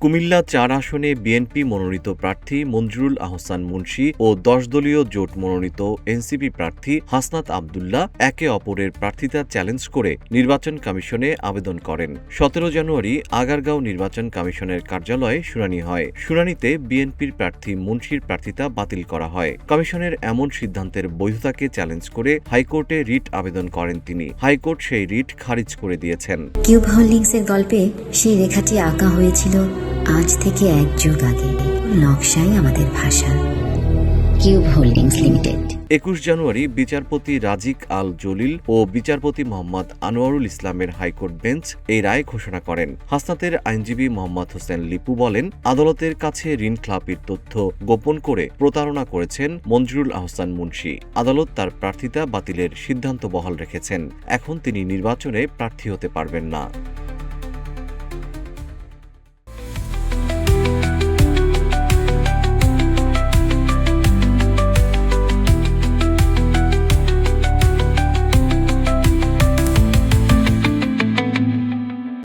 কুমিল্লা ৪ আসনে বিএনপি মনোনীত প্রার্থী মঞ্জুরুল আহসান মুন্সী ও ১০ দলীয় জোট মনোনীত এনসিপি প্রার্থী হাসনাত আবদুল্লাহ একে অপরের প্রার্থিতা চ্যালেঞ্জ করে নির্বাচন কমিশনে আবেদন করেন। ১৭ জানুয়ারি আগারগাঁও নির্বাচন কমিশনের কার্যালয়ে শুনানি হয়। শুনানিতে বিএনপির প্রার্থী মুন্সীর প্রার্থিতা বাতিল করা হয়। কমিশনের এমন সিদ্ধান্তের বৈধতাকে চ্যালেঞ্জ করে হাইকোর্টে রিট আবেদন করেন তিনি। হাইকোর্ট সেই রিট খারিজ করে দিয়েছেন। কিউব হোল্ডিংসের গল্পে সেই রেখাটি আঁকা হয়েছিল আজ থেকে ১ যুগ আগে। নকশাই আমাদের ভাষা। Cube holdings limited. ২১ জানুয়ারি বিচারপতি রাজিক আল জলিল ও বিচারপতি মোহাম্মদ আনোয়ারুল ইসলামের হাইকোর্ট বেঞ্চ এই রায় ঘোষণা করেন। হাসনাতের আইনজীবী মোহাম্মদ হোসেন লিপু বলেন, আদালতের কাছে ঋণ খেলাপির তথ্য গোপন করে প্রতারণা করেছেন মঞ্জুরুল আহসান মুন্সী। আদালত তার প্রার্থিতা বাতিলের সিদ্ধান্ত বহাল রেখেছেন। এখন তিনি নির্বাচনে প্রার্থী হতে পারবেন না।